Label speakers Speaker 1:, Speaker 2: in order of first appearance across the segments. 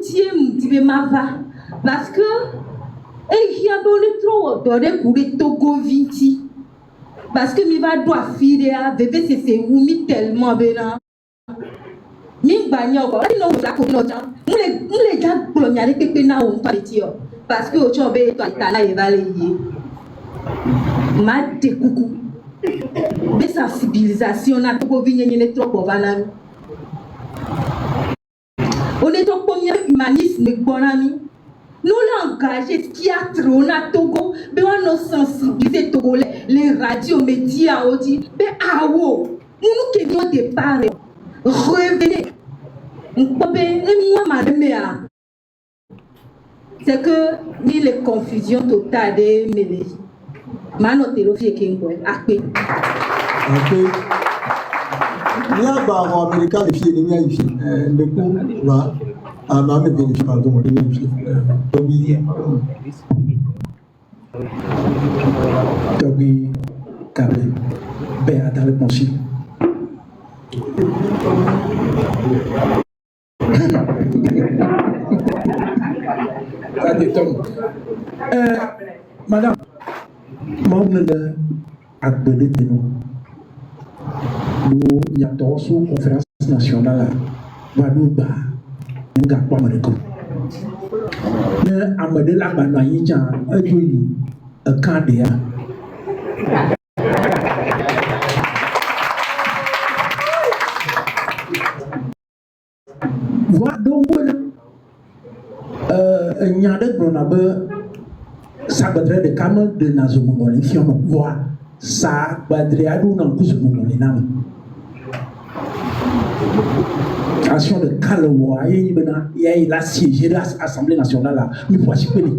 Speaker 1: routier m'dit ma va parce que il y a trop de courir Togo Vinti parce que mi va doit filer bébé c'est où mi tellement bénin mi bagno ko non la ko no jam mule jam colonial pepe na on parti parce que o chombe to itala evalier ma de coucou de sensibilisation na Togo Vinti ne trop banami on est au premier humanisme bonami nous l'engager théâtre on a Togo mais on nous sensibiliser togolais les radios médias aussi mais awo nous qui vient de départ revenez c'est que ni les confusions totales de mêlées manotélo fie kingwe akpe
Speaker 2: ni aba américain de fie ni ayi fie le coup là à ma me vérifie pardon de fie
Speaker 3: Tobi Kabe ben dans le consul ça détonne. Madame, moi, je suis appelé de nous. Nous avons une conférence nationale. Nous avons pas mal de temps. Nous avons un candidat. Voilà donc il y a des problèmes ça badrait de caméras de nazomongolais qui ont voix ça badrait à nous dans le mongolais nam action de Kalowa il y a siégé l'Assemblée nationale là mais voici que vous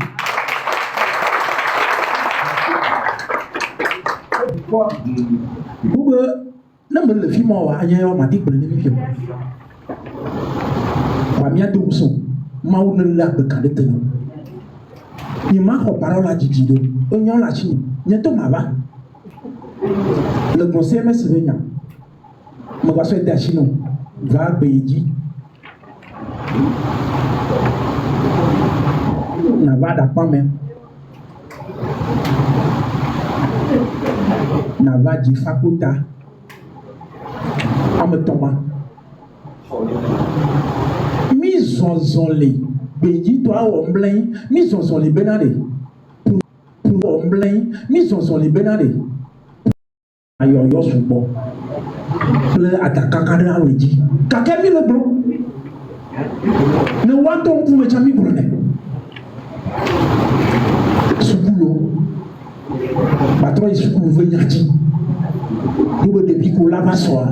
Speaker 3: non mais le film a y a un matin pour le film Pamia Doumson, Maoune Lab de Cadeteno. Il m'a parole à Didido, Oignon la Chine, Nieto Mava. Le conseil m'a souvenu. Mon garçon est à Chino, va à Beiji. Nava d'Apame. Nava di Fakuta. Ametoma. Mise en les bédit toi omblin mise en les benade pour omblin mise en les benade ayo yo subo le ataka kadra weji kakemi le bro ne wanto pour me chami pour ne subulo patron il subulo venyati nous depuis qu'on la va soir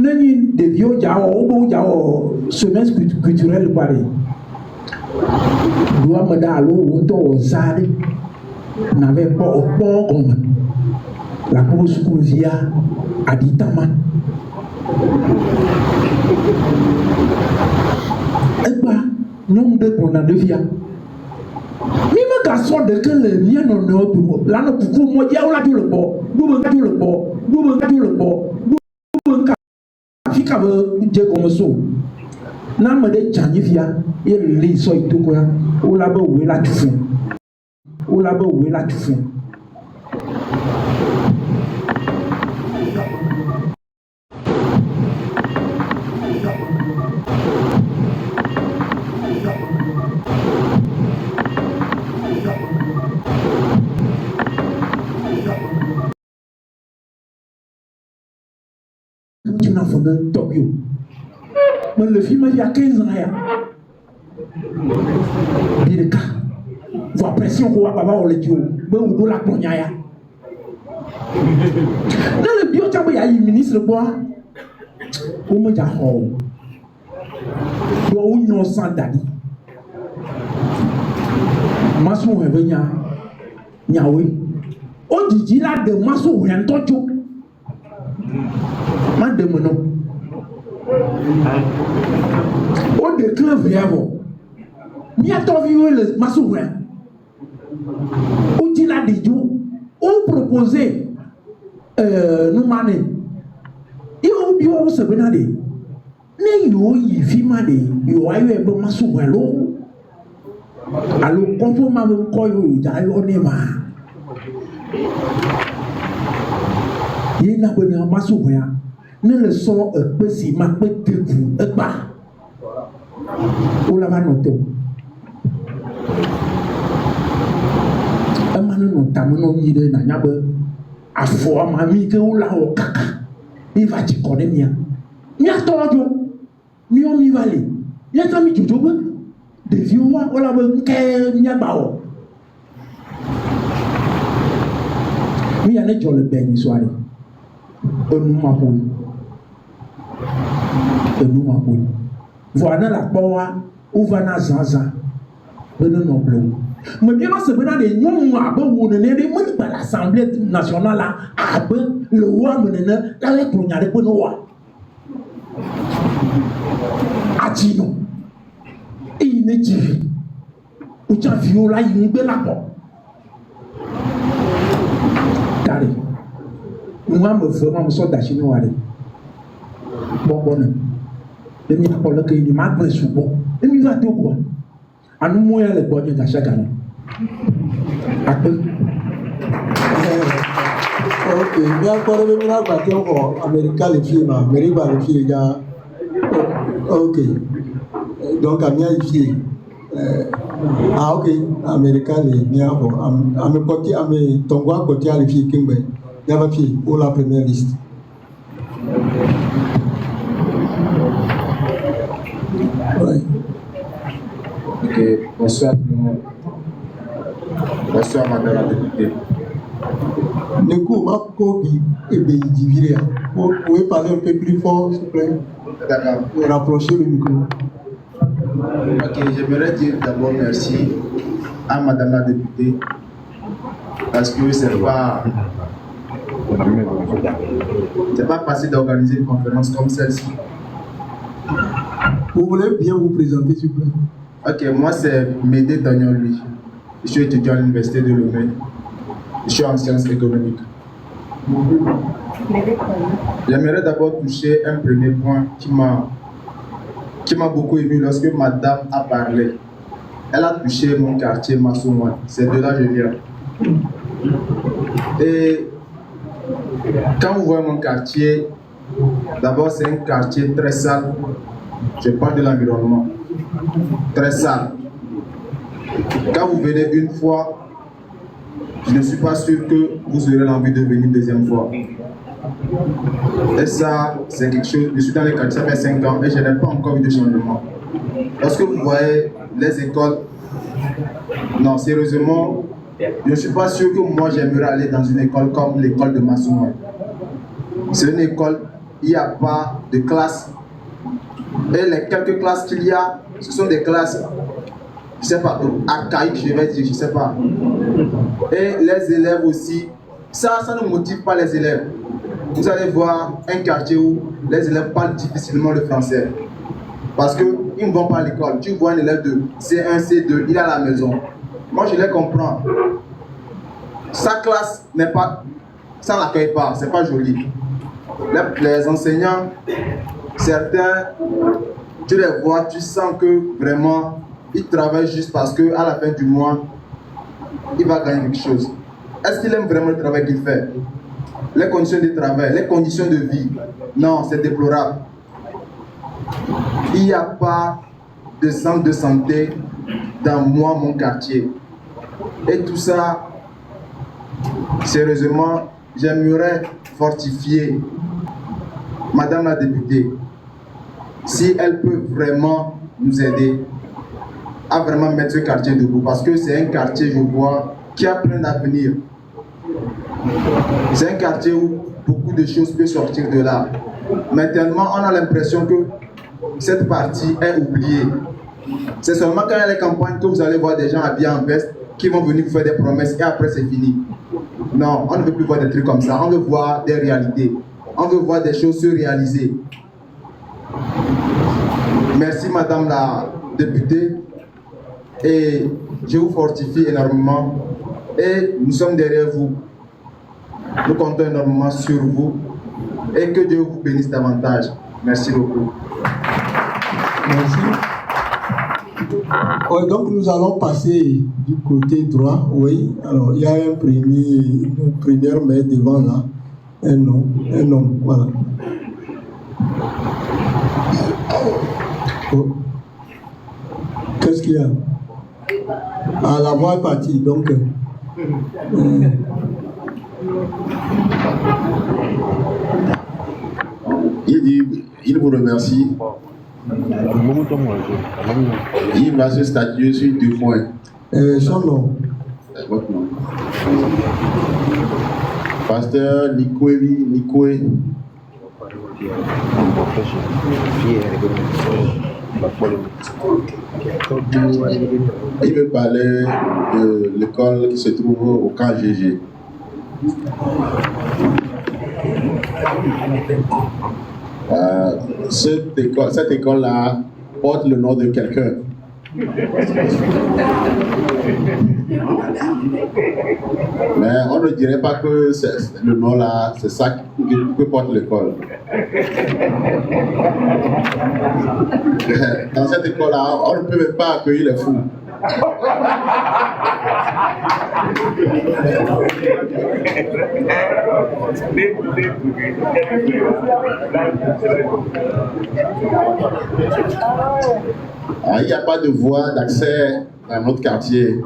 Speaker 3: Nani de vieux jao semence culturelle pareil. Doit me dar l'eau au zade n'avait pas au port comme la pause via Aditama. Et bah, non de pour la devia. Même garçon de que le mien non non là non coucou moi dia la le bord. Nous le bord. Fika je comme ça na me de janifia et li so itoko ya o la ba we la tufu tu n'as fondé Tokyo. Mais le film il y a 15 ans. Il voit pression qu'on va pas le Dieu. Mais on doit la cognaia. Dans le bio, il y a un ministre bois. Au moins, il y a un hall. Il y a un innocent d'Ali. Massou est venu. Niaoui. On dit là de Massou est un tocho. Madame non. On déclare vraiment. Ni à ton vieux le Massouin. On dit là des jours. On proposait nous maner. Et on bio se benade. ne yo yi fi ma de yo ayo e bo masu welo alo konfo ma mo ko yo ja yo ne ma yi na bo nya masu ya ne le so e pe si ma pe teku e gba o la va noto e ma no tamu no yi de na nya be afo ma mi ke o la o kaka mi va ti ko ne mia mi a tojo mi o mi vale ya ta mi jojo ba de vi o wa o la be nke mi agba o mi ya ne jo le be ni so ari enu ma po voilà la poa ou va na zaza beno no bleu me bien se bena de nyom abe wo ne de mo ba l'Assemblée nationale là abe le wa me ne la le ko nyare ko no wa atino e ne ji o cha viola yi gbe la po kare moi me vraiment me so da chino wa de bon et mi akɔlɔ ke ni ma gbɛ sugbɔ et mi va to quoi anu mo ya le gbɔ nye gasa gana akpɛ.
Speaker 2: Ok, bien encore le mina gbàtɛ xɔ Américain le fie ma Amérique le fie dza ok donc amia yi fie ok Américain le mia xɔ ame kɔti ame tɔngua kɔtia le fie kengbe yaba fie pour la première liste.
Speaker 4: Ouais. Ok, bonsoir tout le monde. Bonsoir madame la députée.
Speaker 2: Nekou, ma kogi ebe divire. Vous pouvez parler un peu plus fort, s'il vous plaît?
Speaker 4: D'accord.
Speaker 2: Rapprochez le micro.
Speaker 4: Ok, j'aimerais dire d'abord merci à madame la députée parce que c'est pas facile d'organiser une conférence comme celle-ci.
Speaker 2: Vous voulez bien vous présenter, s'il vous plaît?
Speaker 4: Ok, moi c'est Médé Daniel Louis. Je suis étudiant à l'université de Lomé. Je suis en sciences économiques. J'aimerais d'abord toucher un premier point qui m'a beaucoup ému lorsque madame a parlé. Elle a touché mon quartier Massoumouane. C'est de là que je viens. Et quand vous voyez mon quartier, d'abord c'est un quartier très sale. Je parle de l'environnement. Très sale. Quand vous venez une fois, je ne suis pas sûr que vous aurez l'envie de venir une deuxième fois. Et ça, c'est quelque chose. Je suis dans les quartiers, ça fait 5 ans et je n'ai pas encore vu de changement. Lorsque vous voyez les écoles, non, sérieusement, je ne suis pas sûr que moi j'aimerais aller dans une école comme l'école de Massoumouane. C'est une école, il n'y a pas de classe. Et les quelques classes qu'il y a, ce sont des classes, je ne sais pas, archaïques, je vais dire, je ne sais pas. Et les élèves aussi, ça ne motive pas les élèves. Vous allez voir un quartier où les élèves parlent difficilement le français. Parce qu'ils ne vont pas à l'école. Tu vois un élève de C1, C2, il est à la maison. Moi, je les comprends. Sa classe n'est pas, ça n'accueille pas, c'est pas joli. Les enseignants, certains, tu les vois, tu sens que vraiment, ils travaillent juste parce qu'à la fin du mois, il va gagner quelque chose. Est-ce qu'il aime vraiment le travail qu'il fait? Les conditions de travail, les conditions de vie, non, c'est déplorable. Il n'y a pas de centre de santé dans mon quartier. Et tout ça, sérieusement, j'aimerais fortifier Madame la députée, si elle peut vraiment nous aider à vraiment mettre ce quartier debout, parce que c'est un quartier, je vois, qui a plein d'avenir. C'est un quartier où beaucoup de choses peuvent sortir de là. Maintenant, on a l'impression que cette partie est oubliée. C'est seulement quand il y a les campagnes que vous allez voir des gens habillés en veste qui vont venir vous faire des promesses et après c'est fini. Non, on ne veut plus voir des trucs comme ça. On veut voir des réalités. On veut voir des choses se réaliser. Merci Madame la députée. Et je vous fortifie énormément. Et nous sommes derrière vous. Nous comptons énormément sur vous. Et que Dieu vous bénisse davantage. Merci beaucoup.
Speaker 2: Ouais, donc nous allons passer du côté droit, oui. Alors, il y a une première main devant là. Un homme, voilà. Oh. Qu'est-ce qu'il y a? Ah, la voix est partie, donc...
Speaker 5: Il dit, il vous remercie. Il va se statuer sur 2 points.
Speaker 2: Son nom.
Speaker 5: Votre nom. Pasteur Nikwe. Il veut parler de l'école qui se trouve au camp GG. Cette école-là porte le nom de quelqu'un. Mais on ne dirait pas que le nom-là, c'est ça que porte l'école. Dans cette école-là, on ne peut même pas accueillir les fous. Il n'y a pas de voie d'accès dans notre quartier.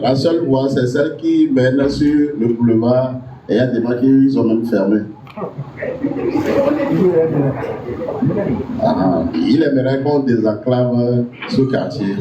Speaker 5: La seule voie, c'est celle qui mène sur le boulevard et il y a des gens qui ont même fermé. Il aimerait qu'on désenclave ce quartier.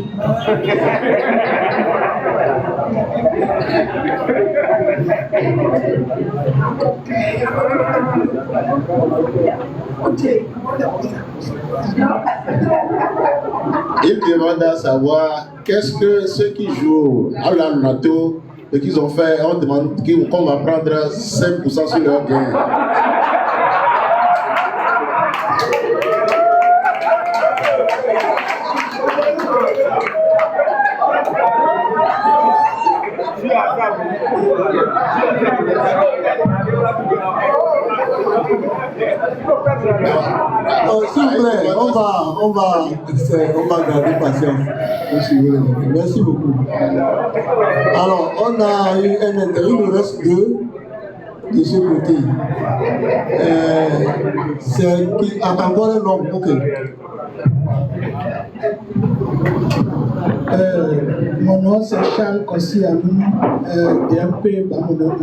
Speaker 5: Il demande à savoir qu'est-ce que ceux qui jouent à la NATO et qu'ils ont fait, on demande qu'on va prendre 5% sur leur gain.
Speaker 2: S'il vous plaît, on va garder patience. Merci beaucoup. Alors, on a eu un interview, il nous reste 2 de ce côté. C'est encore un homme, ok.
Speaker 6: Mon nom c'est Charles Kossiamou, DMP Bamono 1.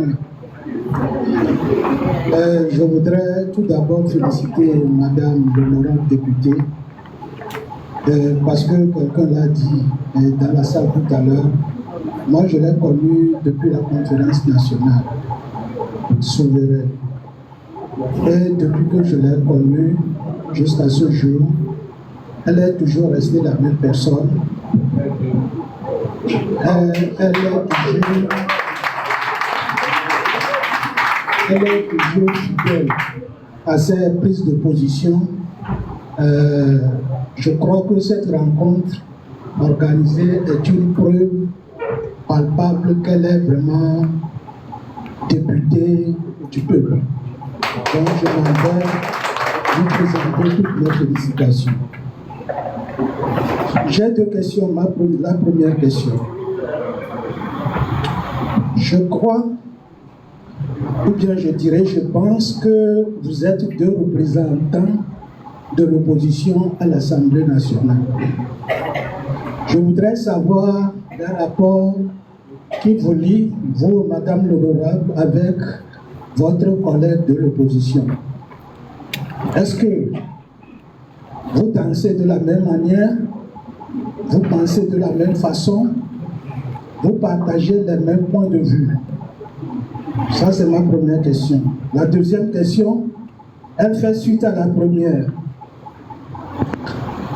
Speaker 6: Je voudrais tout d'abord féliciter Madame l'honorable députée parce que quelqu'un l'a dit dans la salle tout à l'heure. Moi je l'ai connue depuis la conférence nationale souveraine. Et depuis que je l'ai connue jusqu'à ce jour, elle est toujours restée la même personne. Elle est toujours fidèle à ses prises de position. Je crois que cette rencontre organisée est une preuve palpable qu'elle est vraiment députée du peuple. Donc je m'en vais vous présenter toutes mes félicitations. J'ai 2 questions. La première question. Je crois, ou bien je dirais, je pense que vous êtes 2 représentants de l'opposition à l'Assemblée nationale. Je voudrais savoir un rapport qui vous lie, vous, Madame l'honorable, avec votre collègue de l'opposition. Est-ce que vous pensez de la même manière? Vous pensez de la même façon? Vous partagez les mêmes points de vue? Ça, c'est ma première question. La deuxième question, elle fait suite à la première.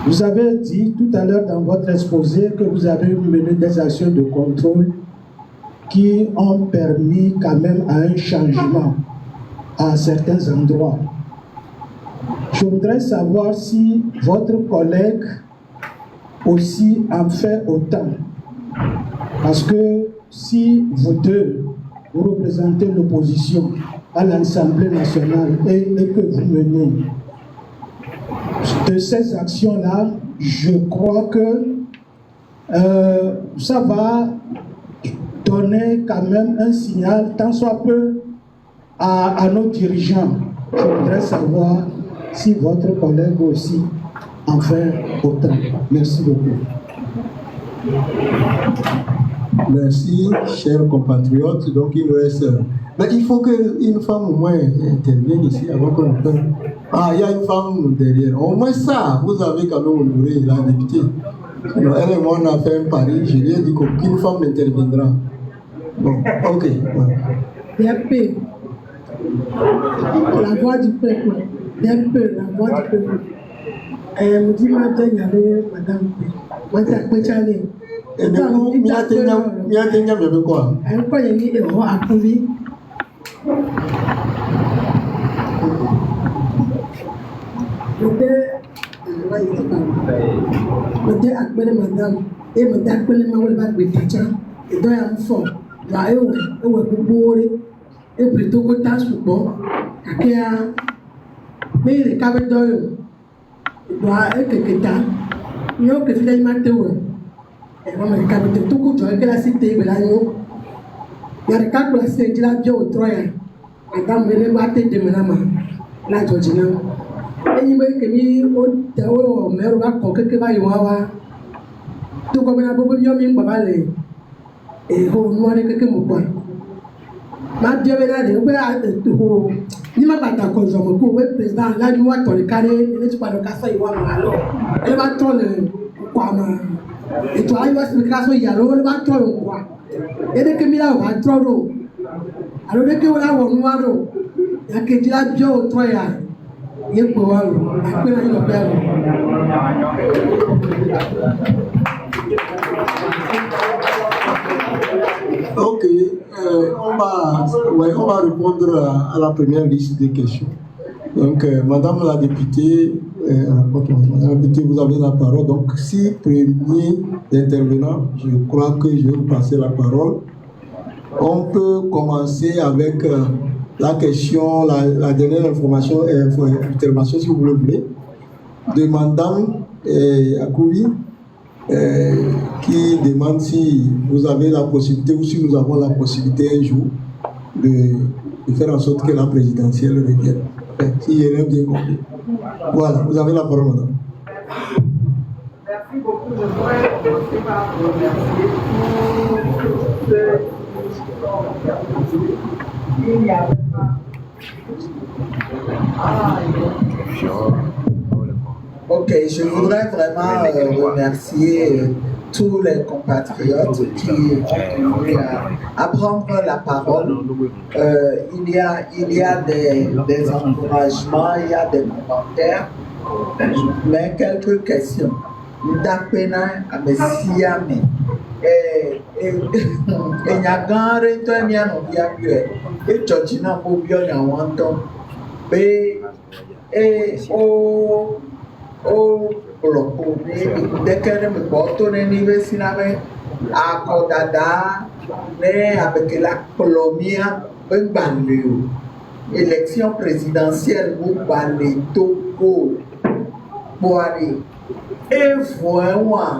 Speaker 6: Vous avez dit tout à l'heure dans votre exposé que vous avez mené des actions de contrôle qui ont permis quand même à un changement à certains endroits. Je voudrais savoir si votre collègue aussi en fait autant. Parce que si vous 2, vous représentez l'opposition à l'Assemblée nationale et que vous menez. De ces actions-là, je crois que ça va donner quand même un signal, tant soit peu, à nos dirigeants. Je voudrais savoir si votre collègue aussi en fait autant. Merci beaucoup.
Speaker 2: Merci, chers compatriotes. Donc, il nous reste. Mais il faut qu'une femme au moins intervienne ici avant qu'on fasse. Ah, il y a une femme derrière. Au moins ça, vous avez quand même honoré la députée. Alors, elle et moi, on a fait un pari. Je lui ai dit qu'aucune femme n'interviendra. Bon, ok.
Speaker 7: DP, la voix du peuple. DP, la voix du peuple. Me dit madame, moi t'as quoi t'aller.
Speaker 2: Et du coup, il y a des quoi?
Speaker 7: Elle quoi il y a eu à Pouvi. Madame, akpele madame, et madame akpele ma wole ba gbe tacha, et donc ya mfo, la ewe gbogbo re, et plutôt que ta sugbon, kakea, mais le cabe doyo, doit ekeketa, yo que fait ma tewe, et moi le cabe de tout coup, tu as que la cité be la yo, ya le cabe la cité la bio troya, madame le ba te de menama, la Georgina. Et me que mi o te o mero ba ko ke ba yo wa to ko na bo yo mi baba le e ho no re ke mo kwa ma dia be na de be a to ni ma bata ko zo mo ko be president la ju wa to le kare ni ti pa do ka so iwa ma lo e ba to le kwa ma e to ayi wa se ka so ya lo le ba to lo kwa e de ke mi la ba tro do alo de ke wala wo nu wa do ya ke ti la jo to ya.
Speaker 2: Ok, on va répondre à la première liste des questions. Donc, Madame la députée, vous avez la parole. Donc, si premier intervenant, je crois que je vais vous passer la parole. On peut commencer avec la question, la dernière intervention, si vous le voulez, de Madame Akouvi, qui demande si vous avez la possibilité ou si nous avons la possibilité un jour de faire en sorte que la présidentielle revienne. Si j'ai rien bien compris. Voilà, vous avez la parole, Madame.
Speaker 8: Merci beaucoup. Je voudrais commencer par vous remercier pour ce il n'y avait pas.
Speaker 9: Ok, je voudrais vraiment remercier tous les compatriotes qui ont voulu à prendre la parole. Il y a des encouragements, il y a des commentaires, mais quelques questions. D'apena à Messiame et Nagare, toi, bien, on vient mieux. Et Georgina, pour bien, il y a un temps. Et au dès qu'elle me porte au université, à Kodada, avec la Colombie, un banlieue. Élection présidentielle, vous parlez Togo, Boari. Et voilà,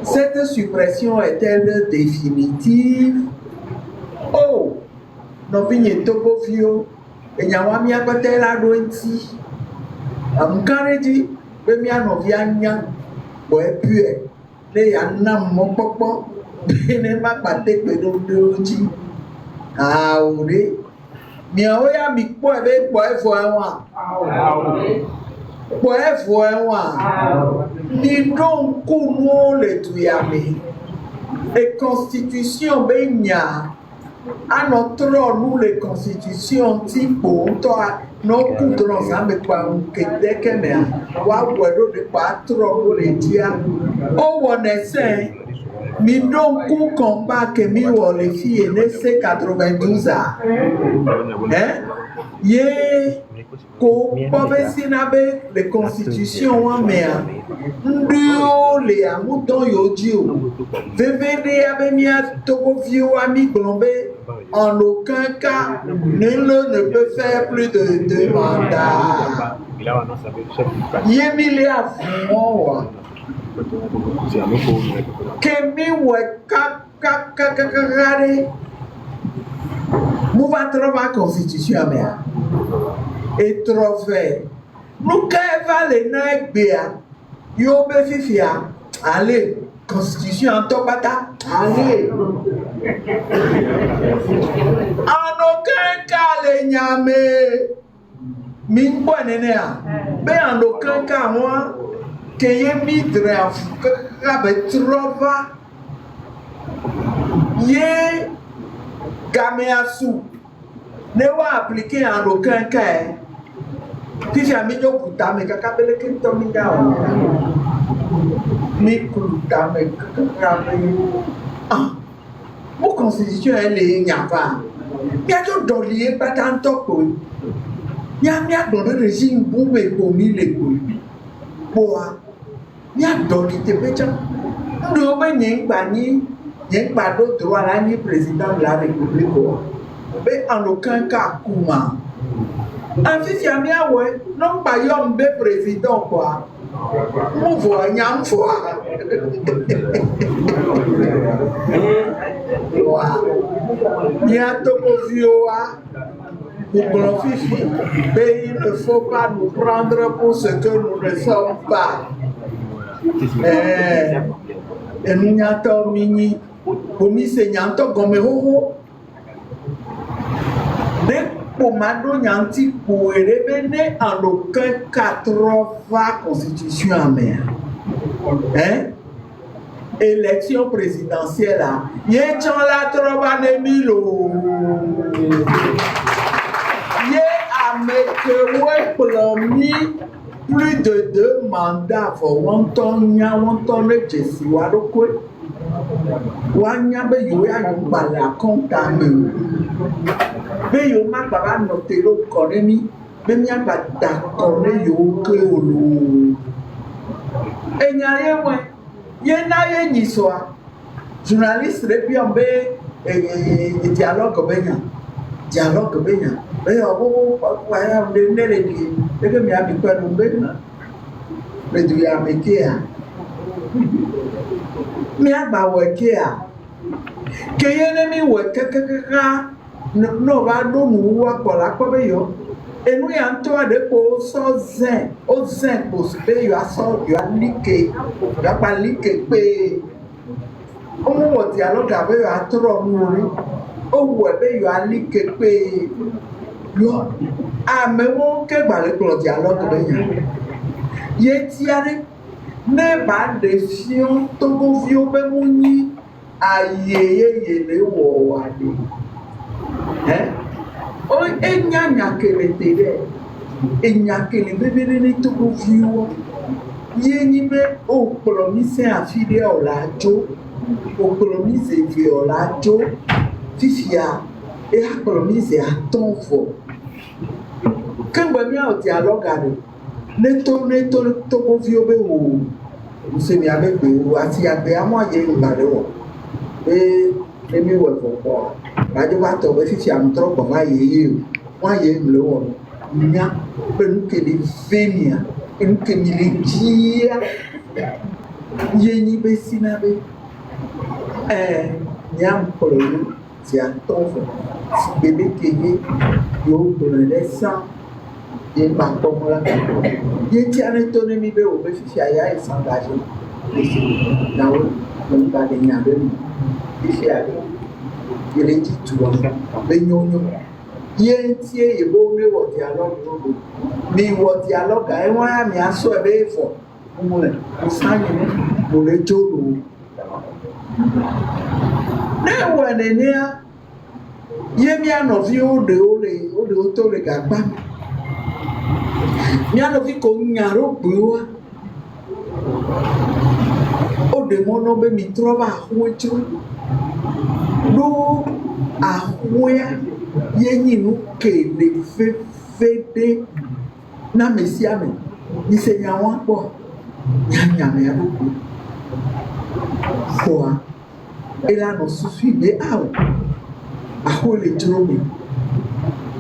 Speaker 9: cette suppression est-elle définitive? Oh, nous venons Togo Fio, et nous avons mis à côté la Douenti. Amkareji, nous avons mis à côté la Douenti. Les Yanam Mopopo, les Mapate Pedodji. Ah, oui. Miaoya mikpo ebe kpo efo enwa kpo efo enwa ni don kunu le tuyame et constitution be nya anotro nous les constitution tipo to no kudron zambe kwa kedeke me wa gwedo de patro le dia o wonese mi don ku combat que mi wo les filles né c'est 92 ans. Hein? ko pɔbɛ sina be le constitution wa mea ndio le amuto yoji o vevede abe mia togoviwo ami gblɔ be en aucun cas nul ne peut faire plus de 2 mandats yemi le avumo wa kemi wɛ kakakakakare Mouva trova constitution mea. Et trove. Nou ka eva le na ekbea. Yo be fifia. Allez, constitution en topata. Allez. En aucun cas le nyame. Min bo nenea. Be en aucun cas moi. Que ye midre abe trova. Ye Gameasu ne wa appliquer en aucun cas. Puis j'ai mis au putain mais kakabele kinto mi da o. Mi kuta me kakabele. Ah. Mon constitution elle est nyava. Bientôt dans lié pas tant ko. Ya mi a donné régime boube ko mi le ko. Boa. Mi a donné te pecha. Ndo be nyen gba ni Yen pas d'autre droit là ni président de la République. Mais en aucun cas Kouma. En fait, il y a bien ouais, non pas yom be président quoi. Mon voix nyam fois. Bientôt au vioa. Pour Fifi, mais il ne faut pas nous prendre pour ce que nous ne sommes pas. Et nous n'y attendons mini. Pomi se nyanto gome hoho ne pomado nyanti poerebe ne en aucun 80 constitution amère élection présidentielle là yéchan la trova ne milo yé ameke we plomi plus de 2 mandats for wonton ne jesi wadokwe Wanya be yo ya yo bala konta me be yo ma baba no te lo kore mi be mi agba da kore yo ke olu enya ye we ye na ye ni so a journaliste le bi on be dialogue benya be yo wa ya de nele ni e ke mi abi kwa no be na be du ya me ke a mi agba weke a keye ne mi weke kakaka no ba do mu wa kola ko be yo enu ya nto ade ko so zen o zen ko be yo aso yo alike ya pa like pe o mu wo ti alo ga be yo atro mu ri o wo be yo alike pe yo a me wo ke gba le ko ti alo ko be yan ye ti are ne ba de fion togo fio be muni ayeye le wo wa de o enya kele tere enya kele bebe ni togo fio ye ni be o promise afide o la jo o promise fi o la jo fifia e a promise a tonfo kangba mi a o dialogue ade neto togo fio be wo se mi abe pe wo ati agbe amoye ngare wo emi wo fofo rajo ba to be fifi am tro ko ma ye wa ye mle wo nya pe nkele venia nkele kia ye ni be sinabe nyam polo ti atonfo bebe keye yo donne ça et par contre là il tient à étonner mi be o be fifi aya et s'engager là où on va gagner avec fifi aya il est dit tout be nyonyo ye tie e bo me wo dialogue no mi wo dialogue ai wa ya mi aso e be fo mo le o sanyi mo le jolo ne wo ne ne ye mi anovi o de to le gagba mi anovi ko nyaro buwa o de mono be mi trova huecho do a huea ye ni no ke le vede na mesiame ni se nyawa po nyame ya ko ela no sufi be awo ahole dromi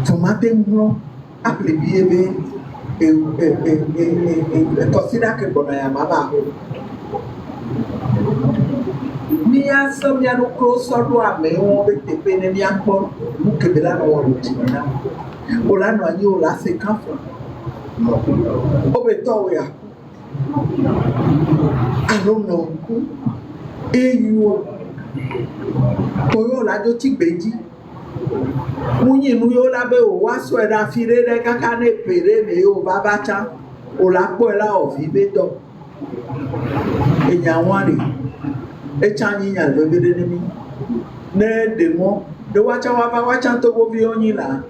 Speaker 9: tomate ngro aple biebe consider que bona ya mama mi aso mi anu ko so do ame won be tepe ne mi akpo mu kebela no wo jina ola no anyi ola se kanfo o be to ya I don't know eyu koyo la jo ti gbeji munyi nu yo la be o wa so e da fi re de kaka ne pere ne o baba cha o la po la o fi be do enya wari e cha nyi nya le be de mi ne de mo de wa cha wa ba wa cha to bo bi onyi la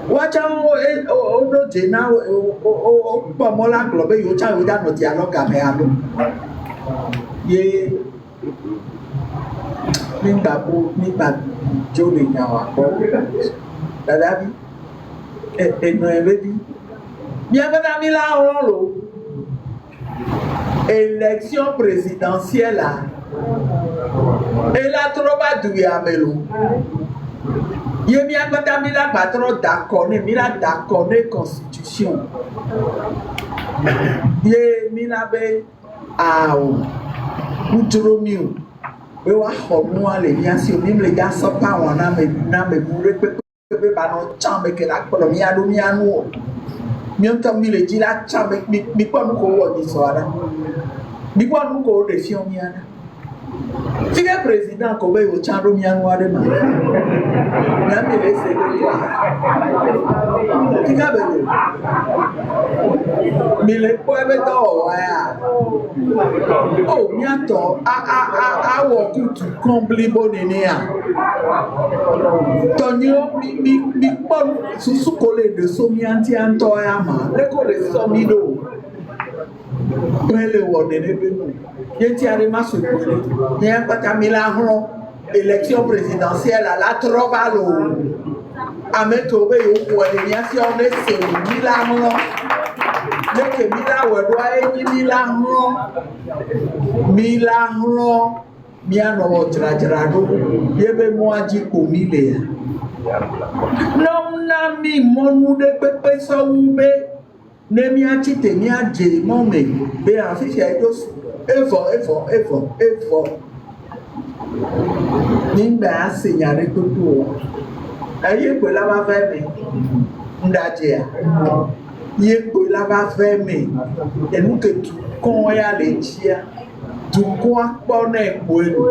Speaker 9: wa cha o do je na o po mo la glo be yo cha yo da no ti alo ka me alo ye nígbà tí ó lè yàn wà pọ̀ dada bí ẹ̀nà ẹ̀rẹ́ bí bí agbádá mi láàárọ̀ lò élection présidentielle et la troba duwe amelo ye mi agbádá mi la patron d'accord ne mi la d'accord ne constitution ye mi la be awo utro mi o we wa xɔnu ale miasi o mi le ga sɔ pa wɔn na me bu ɖe kpekpe ba nɔ tsã me ke la kplɔ mia ɖo mia nu o mi ŋutɔ mi le dzi la tsã me mi kpɔ nu ko wɔ dzi sɔ aɖe mi kpɔ nu ko ɖe fiɔ mia ɖe fike président ko be o tsã ɖo mia nu aɖe ma mia mi le se ɖe kɔ fike be le mi le kpɔ ebe dɔwɔwɔ ya o miatɔ awɔ kutu kɔnblibo nene ya tɔnyiwo mi kpɔ susu ko le de so miantia ŋutɔ ya ma leko le sɔ mi ɖo kpe le wɔ nene be nu yeti aɖe ma so kpe le nye kpata mi la hlɔ élection présidentielle la trɔ va lo ame kewo be yewo wɔ le miafiɔ ne se o mi la hlɔ leke mi la wɔ ɖoa enyi mi la hlɔ mianɔ dzradzra ɖo ye be mɔa dzi ko mi le ya nɔna mi mɔnu ɖe kpekpe sɔwu be ne miatsi te miadze mɔ me be afi sia eɖo evɔ nígbà ase nya ɖe toto o eye kpe la va vɛ me ŋdadzea ye kpe la va vɛ me enu ke dukɔ ya le dzia dukɔa kpɔ ne kpoelu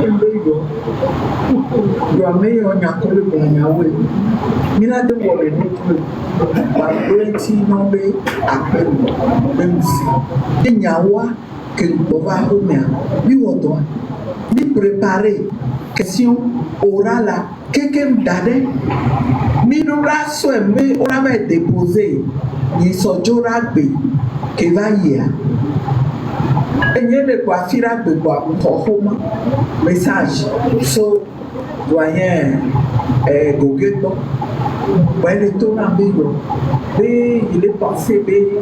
Speaker 9: ebe yɔ ame yɔ nyakɔ le gbɔnyawo yi mi la de wɔ le nuku wa do eti nɔ be aƒeme be ŋusi enyawoa ke gbɔva xɔmea mi wɔ dɔ mi prepare question orale keke da ɖe mi ɖo la sɔe be wona va depose yisɔdzo la gbe ke va yia enye le ko afi la gbe ko xɔxɔma message so doyen goge gbɔ wele to na be yɔ be il est pensé be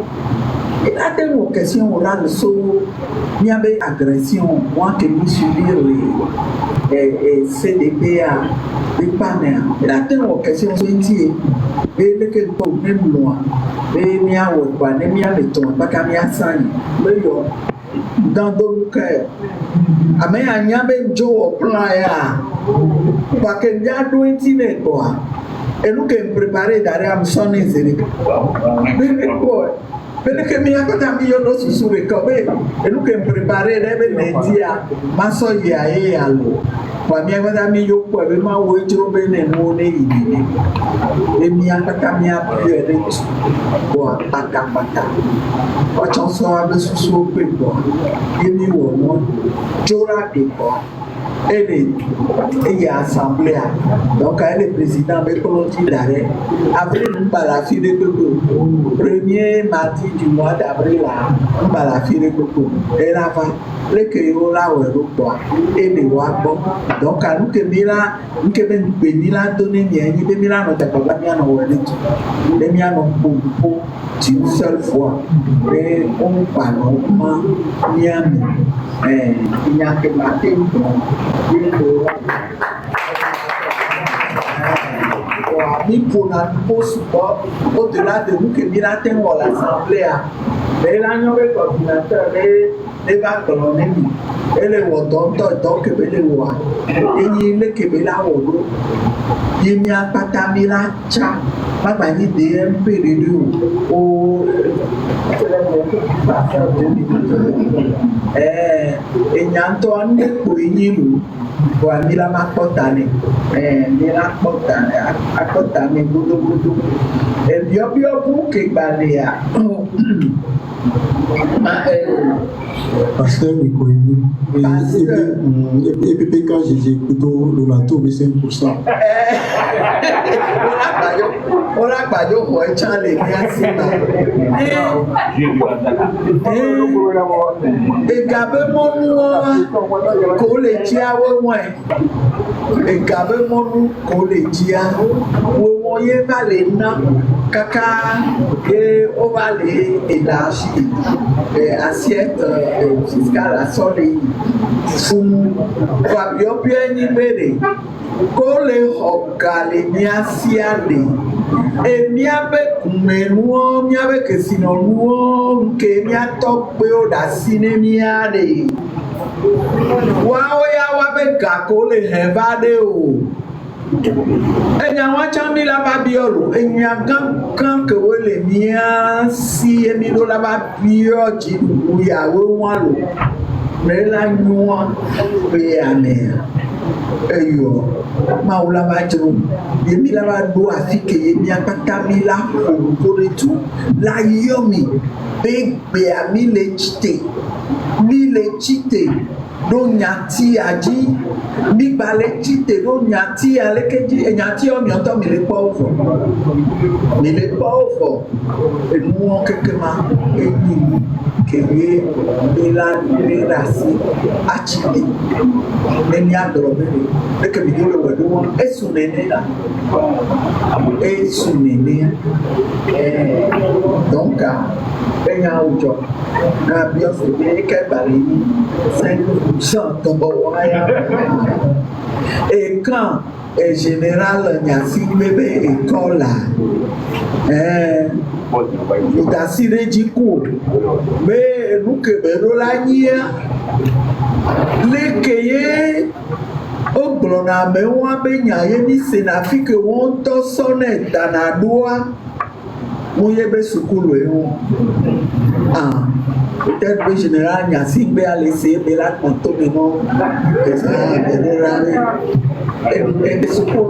Speaker 9: il a des questions orales so miabe agression moi que mi subir les CDP a be panel il a des questions so ntie be leke ko même loin be mia wo ba ne mia le ton ba ka mia san be yɔ dans d'autres cœurs ame anya be jo o plan ya ba ke ya do intine ko enu ke prepare dare am soni zeri be ko pele ke mi akota mi yo no susu re ko be enu ke prepare re be nedia maso ya e alo wa mi akota mi yo ko be ma wo ejiro be ne no ne idile e mi akota mi abu re ko pata o chon so abe susu pe ko e mi wo no jora de ko et il y a assemblée. Donc, elle est président de Colombie d'arrêt. Après, nous allons la fille de Coco. Premier mardi du mois d'avril, nous allons la fille de Coco. Et là, les créoles là, et les wagons. Donc, à nous que Mila, nous que Mila donné, nous que Mila, nous avons pas bien envoyé. Les miens n'ont pas une seule fois. Et on parle, il y a que matin. Ni pour notre support, au-delà de nous que nous avons l'Assemblée, les coordinateurs, les vacances, et les wotons, donc les lois, et les kebela wodo, il n'y a pas tamila cha, ma manie DMP de nous, au et n'y a pas de pour y Kwa mila makotane, mila akotane gudu. Bio buke balea.
Speaker 2: Pasteur Mikoyi, et puis quand j'ai écouté le bateau, mais 5%.
Speaker 9: On a pas de quoi changer, merci. Et gabe mon collège et gabe mon collège où moyen valé na kaka et on va les élargir assiette fiscale à soleil fou va bien ni bébé kole hokale miasiale e miabe kumenuo miabe kesinonuo nke miatokpe odasine miade wao ya wabe kakole hevade o enya wachami la babiolo enya gangan ke wele miasi emilo la babio ji uyawe walo mela nyua be amea eyo maula bajru yemi la ba do afike yemi akata mi la orukoretu la yomi be ami le chite do nyati aji mi bale chite do nyati alekeji nyati o mi onto mi le pauvre e mu kekema eni keye ela rasi achite neni adrobere e ke mi dole wedo esunene donc enya ujo na bio se be ke bale 5% tombo waya et quand est général Nyasi bébé école là il a siré du coup mais nous que berola nia les keye o blona me wa be nyaye ni senafi que won to sonnet danadua moyebe sukulu peut-être le général Nyasi be a laissé la contournement et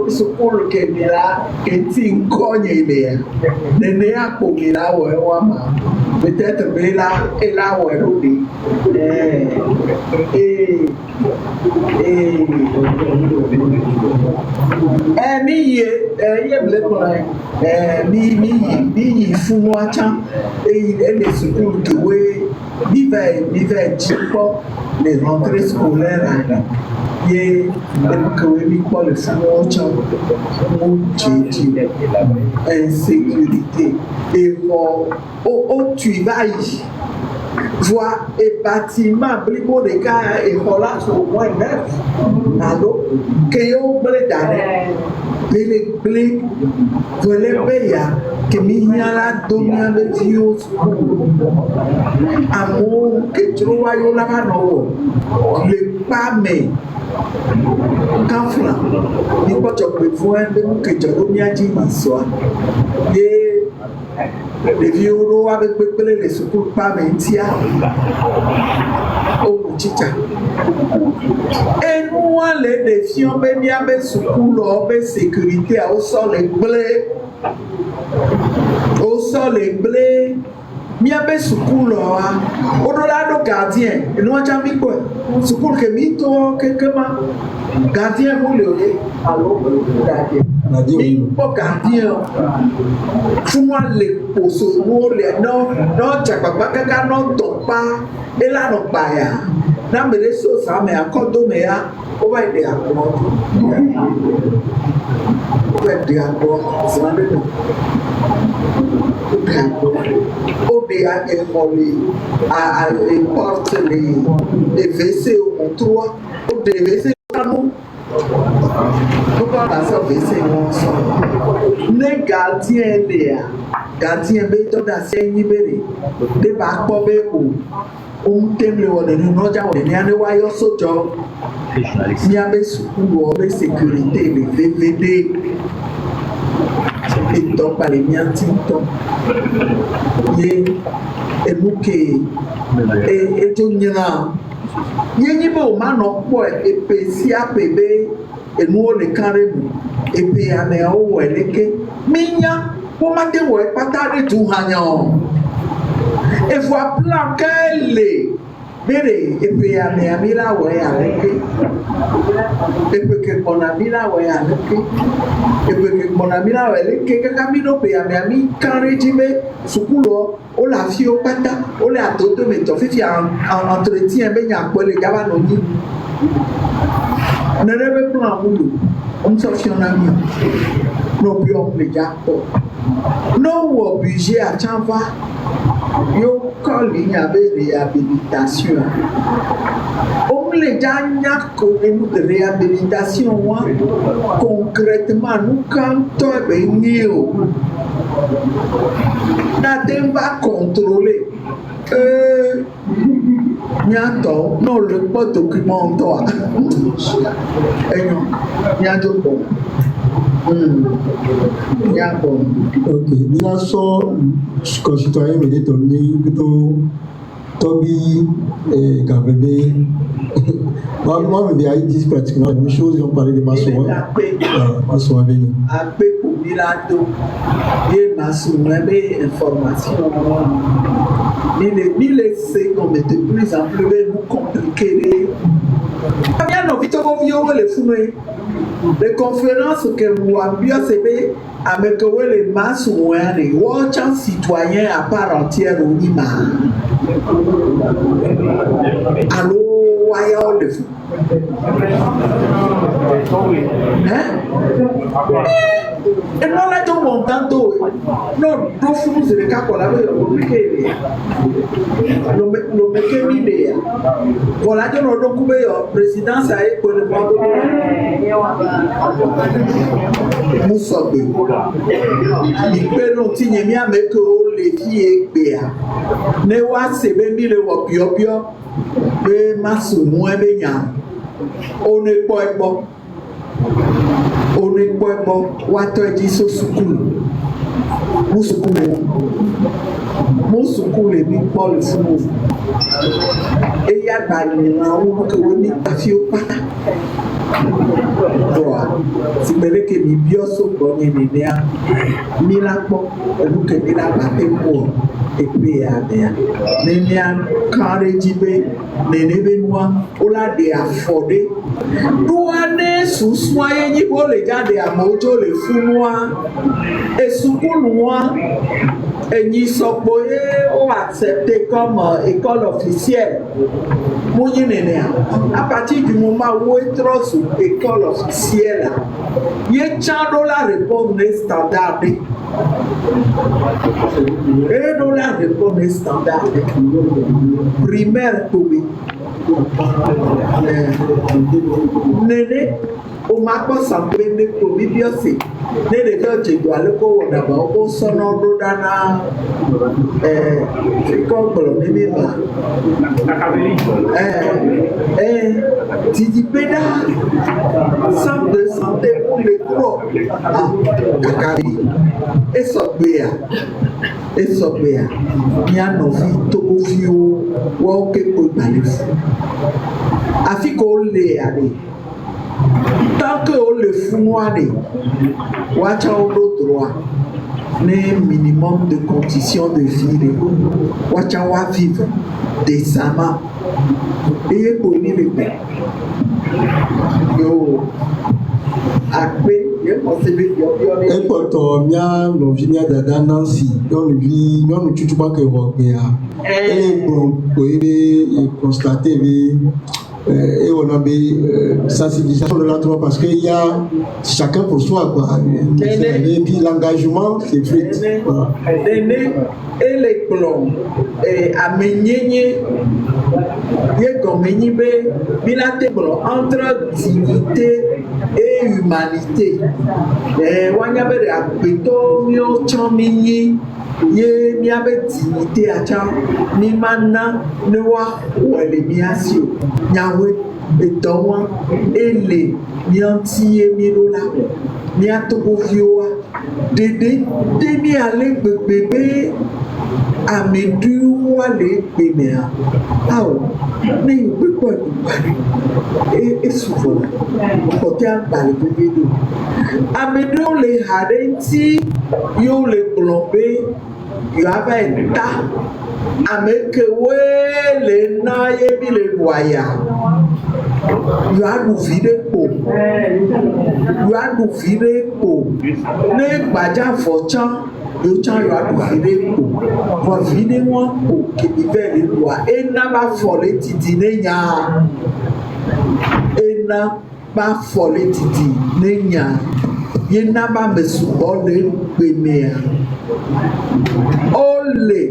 Speaker 9: sukulu que mila que tinkonye ile nene apo mila wa ma peut-être be la et la wa rodi ni ble plan ni funu acha les sukulu que we l'hiver les rentrées scolaires et le insécurité et au tuilage voie et bâtiment blibo de cas et voilà sur au moins 9 alors que yo blé d'année blé voler beya que minyala donia de dios amour que troa yo la mano le pame kafla ni ko chokwe fuende que joromia ji maswa et les vieux avec les secours pas mentia au chicha et nous les défions ben y a ben secours ben sécurité au sol les blé miabe sukulu wa odola do gardien eno acha mi ko sukulu ke mi to kekema gardien mo le ole alo gardien mi po gardien fuma le poso mo le no chapapa kaka no topa ela no paya na mere so sa me akodo me ya o ba ide akọ o ba ide akọ sanade no Obi a porte les WC au toit, ou des WC à nous. Pourquoi on a ça WC ensemble? Les gardiens, gardiens, béton d'assez libéré, des barques ou thème le wone no ja wone ni ane wa yo sojo ni abe sukulu obe sécurité le VVD et donc par les miens tinto ye ebuke et to nyina ye nyi bo ma no po e pe si apebe enu o le karemu e pe ane o weleke minya ko ma de wo pata de tu hanyo e voit plan qu'elle bere e pe ane amira wo ya leke e pe ke kona mira wo ya leke e pe ke kona mira wo leke ka camino pe ane ami kan regime sukulo o la fi o pata o le atoto me to fi en entretien be nya po le jaba no ni ne rebe plan mulu on so fi on ami no bi on le japo no wo budget a chanva yo calling avec réhabilitation. On les gagne comme de réhabilitation concrètement nous quand on est néo n'atteint pas contrôler Nyato, non le pas document toi. Et non, Nyato bon.
Speaker 2: Ok, nous sommes concitoyens mais plutôt Toby et Gabébé. Moi, je vais dire pratiquement la même chose. Ils ont parlé de Massoua. Massoua Béni.
Speaker 9: Après, pour Milado, il y a Massoua, information. Il les sait qu'on est de plus en plus compliqué. Bien, nous avons vu les fumées. Les conférences que nous avons bien sévé avec les masses ou les watchants citoyens à part entière au Nima. Allô, voyons le fou. Et non, là, tout mon temps d'eau. Non, deux fous, c'est le cas qu'on avait compliqué. Le mécanisme. Voilà, nous avons coupé la présidence à pour le monde. Nous sommes il peut nous tenir bien avec les filles et ne wa sebe mi le wo biobio be masu mu ebe nya o ne po ebo wa to ji so sukulu mu sukulu mi Paul funu e ya gba ni na wo ko ni afi o pata doa si bele ke mi bioso go ni ni a mi la po elu ke mi la ba te po e pe a de ni a courage be ne be noa o la de affordé doa ne suswa ye ni bo le jade amojo le funwa e sukulu wa enyi sopo e o accepté comme école officielle mouni nene à partir du moment où est trop sous école officielle ye chando la réponse standard et dans la réponse standard primaire tobi nene o ma ko sample ne tobi biose ne de jo je do ale ko wona ba o so no do dana ko bolo ne mi ba Tidi Peda, centre de santé pour les gros. Kakari. Et Sopéa. Il y a nos filles, Tobofio, Woke Potalif. Afin qu'on les allait. Tant qu'on le fout, watch out d'autres droits. un minimum de conditions de vie. Wachawa vivre décemment. Et connu le père. Yo, après,
Speaker 2: ekpɔtɔ mía nɔvi mía dada Nancy nyɔnuvi nyɔnu tsutsuba ke wɔ gbea eye gblɔ koe be constaté be ewɔna be sensibilisation de la trop parce que il y a chacun pour soi quoi et puis l'engagement c'est fait voilà.
Speaker 9: Ele gblɔ amenyenye ye gɔmenyi be mina te gblɔ entre dignité et humanité. Wanya be de agbetɔ miɔ tsɔ mi nyi ye miabe dignité atsa mi ma na ne wa wɔ le mia si o nyawoe etɔ wa ele mia ŋuti ye mi ɖo la mia togoviwo dede de mi ale gbegbe be ameɖiwoa le egbe mea awɔ ne yi gbekpɔ edugba esuvɔ kɔte agbalẽ gbegbe do ameɖiwo le ha ɖe ŋuti yewo le gblɔ be yewoava yi ta ame kewoe le na ye mi le ɖuaya yewoaɖu vi ɖe kpo yewoaɖu vi ɖe kpo ne gbadzavɔ tsã yòótsã yewoaɖu vi ɖe kpo vɔ vi ɖe ŋua kpo kemi vɛ le ɖua ena ba fɔ le didi ne nyaa ena ba fɔ le didi ne nyaa yena ba me sugbɔ le gbemea ole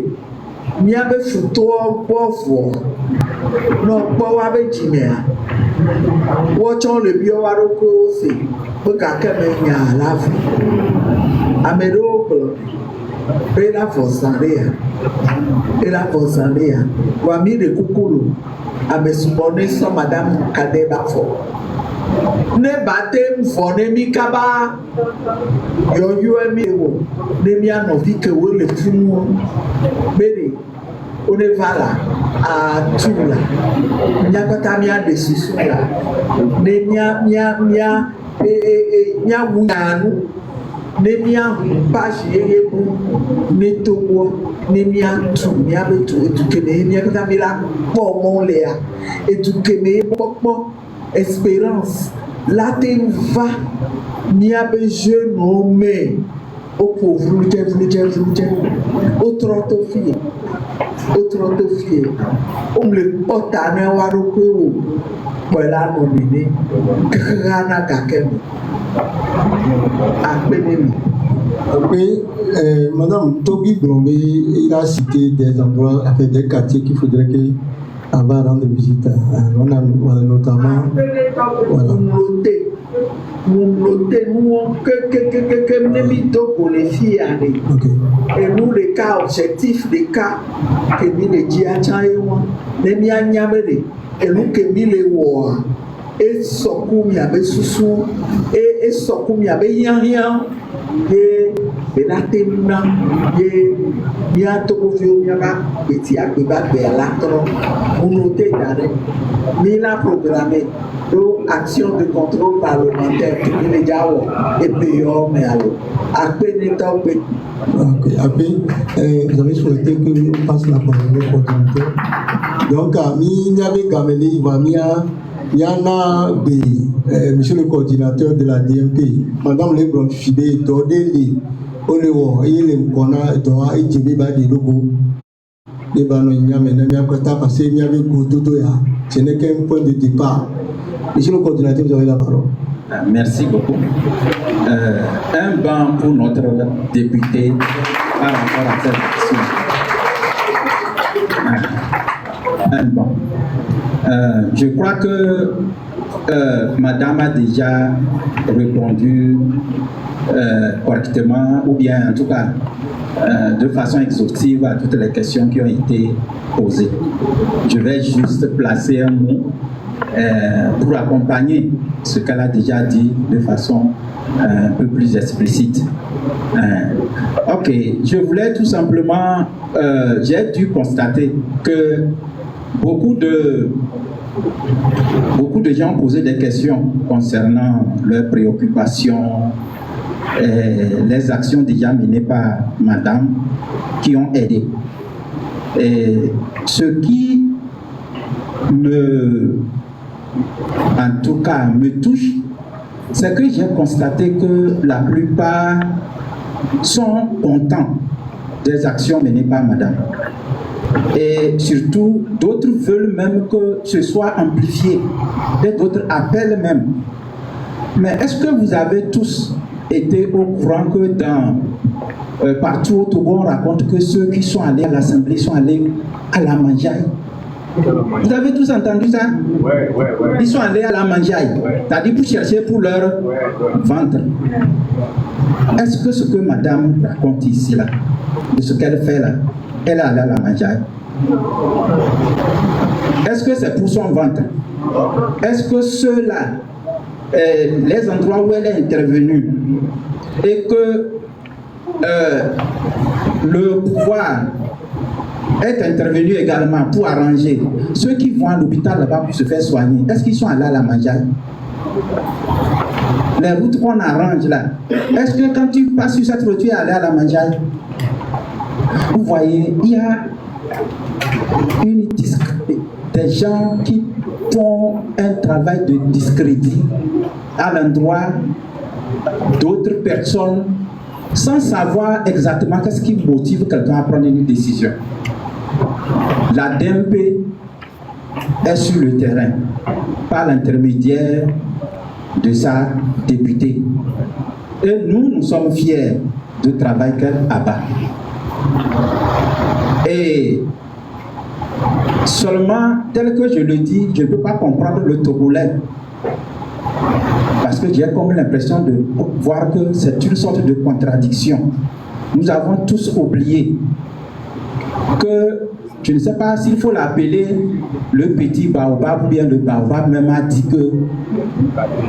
Speaker 9: miabe futowo gbɔ vɔ nɔ gbɔ wabe dzimea wɔtsɔ le biɔ wa ɖokuiwo se be gake me nya la vo ame ɖewo gblɔ be la vɔ zã ɖe ya ela vɔ zã ɖe ya wa mi ɖe kuku lo ame sugbɔ ne sɔ madame kaɖe ba fɔ ne ba te vɔ ne mi kaba yɔyɔe mi wɔ ne mia nɔvi ke wo le funu be ɖe wo ne va la atu la miakpata mia ɖe susu la ne mia wu nyanu ne mia pasi yeye bu ne togbɔ ne mia tu miabe tu etu keme miakpata mi la kpɔ mɔ lea etu keme kpɔkpɔ espérance la te va miabe jeunewo me woƒo vludze wotrɔ to fie wole kpɔ ta ne wa ɖokuiwo kpɔe la nɔ nene kekeha na gake me akpe ne mi.
Speaker 2: Après, Madame Tobi Blombe, il a cité des endroits, des quartiers qu'il faudrait qu'avant rendre visite. On a notamment. Voilà.
Speaker 9: Nous que ne mi do pour les filles aller. Et nous les cas objectifs des cas que mi le dit à Tchaïwan, ne mi a nyamere et nous que mi le voit et sokou mi abe susu et sokou mi abe yan et benatena et mia tokovio mia ba beti agbeba be alatro unote dare mi la programmé do action de contrôle parlementaire qui mi le jawo et peyo me alo akpe ni tawpe.
Speaker 2: Ok, après, vous avez souhaité que je passe la parole au coordinateur. Donc, il y avait Gameli, il y en a monsieur le coordinateur de la DMP, Madame Lebron Fibé, Dodeli, Olewo, il est Mkona, Doha, et Djibiba de Logo. Les Bano, il y a maintenant parce qu'il y avait Goudodoya. Ce n'est qu'un point de départ. Monsieur le coordinateur, vous avez la parole.
Speaker 10: Merci beaucoup. Un banc pour notre député par rapport à cette question. Un banc. Je crois que Madame a déjà répondu correctement, ou bien en tout cas de façon exhaustive à toutes les questions qui ont été posées. Je vais juste placer un mot pour accompagner ce qu'elle a déjà dit de façon un peu plus explicite. Ok, je voulais tout simplement, j'ai dû constater que beaucoup de gens posaient des questions concernant leurs préoccupations les actions déjà menées par madame qui ont aidé. Et ce qui en tout cas, me touche, c'est que j'ai constaté que la plupart sont contents des actions menées par madame. Et surtout, d'autres veulent même que ce soit amplifié. Et d'autres appellent même. Mais est-ce que vous avez tous été au courant que partout au Togo, on raconte que ceux qui sont allés à l'Assemblée sont allés à la mangeaille? Vous avez tous entendu ça? Ils sont allés à la mangeaille, c'est-à-dire pour chercher pour leur ventre. Est-ce que ce que madame raconte ici, là, de ce qu'elle fait là, elle est allée à la mangeaille? Est-ce que c'est pour son ventre? Est-ce que ceux-là, les endroits où elle est intervenue, et que le pouvoir est intervenu également pour arranger ceux qui vont à l'hôpital là-bas pour se faire soigner, est-ce qu'ils sont allés à la mangeaille? Les routes qu'on arrange là, est-ce que quand tu passes sur cette route, tu es allé à la mangeaille? Vous voyez, il y a des gens qui font un travail de discrédit à l'endroit d'autres personnes sans savoir exactement qu'est-ce qui motive quelqu'un à prendre une décision. La DMP est sur le terrain par l'intermédiaire de sa députée. Et nous sommes fiers du travail qu'elle abat. Et seulement, tel que je le dis, je ne peux pas comprendre le Togolais. Parce que j'ai comme l'impression de voir que c'est une sorte de contradiction. Nous avons tous oublié que, je ne sais pas s'il faut l'appeler le petit baobab ou bien le baobab même a dit que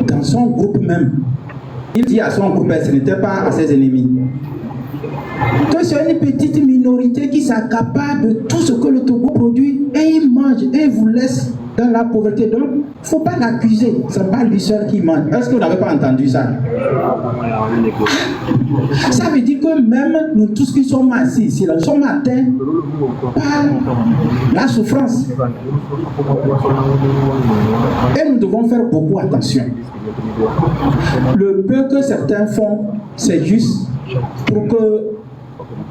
Speaker 10: dans son groupe même, il dit à son groupe, ce n'était pas à ses ennemis, que c'est une petite minorité qui s'accapare de tout ce que le Togo produit et il mange et il vous laisse dans la pauvreté. Donc, il ne faut pas l'accuser. Ce n'est pas lui seul qui mange. Est-ce que vous n'avez pas entendu ça? Ça veut dire que même nous tous qui sommes assis ici, nous sommes atteints par la souffrance. Et nous devons faire beaucoup attention. Le peu que certains font, c'est juste pour que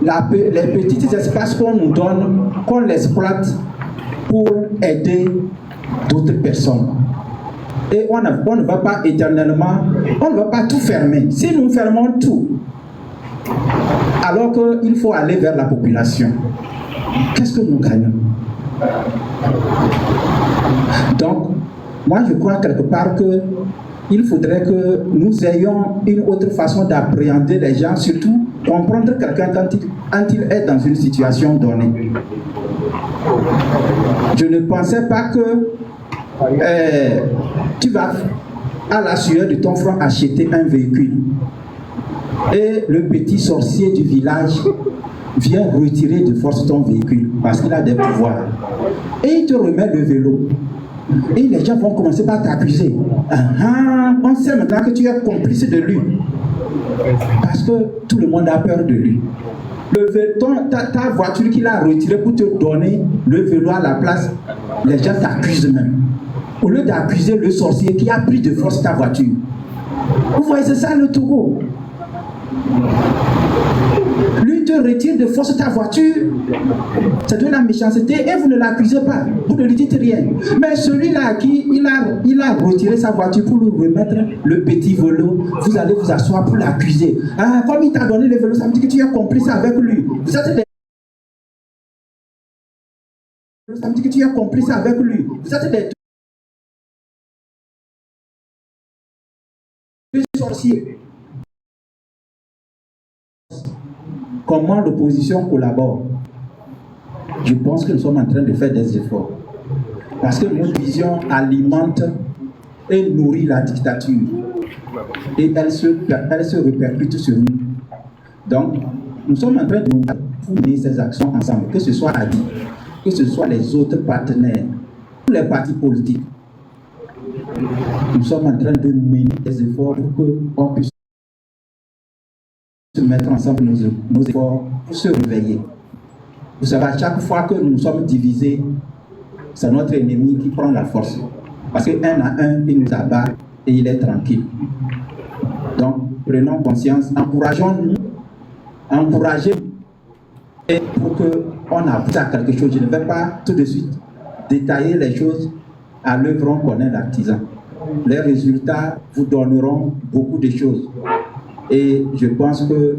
Speaker 10: les petits espaces qu'on nous donne, qu'on l'exploite pour aider d'autres personnes. Et on ne va pas éternellement, on ne va pas tout fermer. Si nous fermons tout, alors qu'il faut aller vers la population, qu'est-ce que nous gagnons? Donc, moi je crois quelque part que il faudrait que nous ayons une autre façon d'appréhender les gens, surtout comprendre quelqu'un quand il est dans une situation donnée. Je ne pensais pas que tu vas à la sueur de ton front acheter un véhicule et le petit sorcier du village vient retirer de force ton véhicule parce qu'il a des pouvoirs et il te remet le vélo. Et les gens vont commencer par t'accuser. On sait maintenant que tu es complice de lui. Parce que tout le monde a peur de lui. Ta voiture qu'il a retirée pour te donner le vélo à la place, les gens t'accusent même. Au lieu d'accuser le sorcier qui a pris de force ta voiture. Vous voyez, c'est ça le Togo. Lui te retire de force ta voiture, c'est de la méchanceté et vous ne l'accusez pas, vous ne lui dites rien. Mais celui-là qui il a retiré sa voiture pour lui remettre le petit vélo, vous allez vous asseoir pour l'accuser. Ah, comme il t'a donné le vélo, ça veut dire que tu es complice avec lui. Ça veut dire que tu es complice avec lui. Vous êtes des sorciers. Comment l'opposition collabore? Je pense que nous sommes en train de faire des efforts. Parce que notre vision alimente et nourrit la dictature. Et elle se répercute sur nous. Donc, nous sommes en train de mener ces actions ensemble, que ce soit ADI, que ce soit les autres partenaires, tous les partis politiques. Nous sommes en train de mener des efforts pour qu'on puisse se mettre ensemble nos efforts pour se réveiller. Vous savez, à chaque fois que nous sommes divisés, c'est notre ennemi qui prend la force. Parce qu'un à un, il nous abat et il est tranquille. Donc, prenons conscience, encourageons-nous, encouragez-nous pour qu'on abouisse à quelque chose. Je ne vais pas tout de suite détailler les choses. À l'œuvre, on connaît l'artisan. Les résultats vous donneront beaucoup de choses. Et je pense que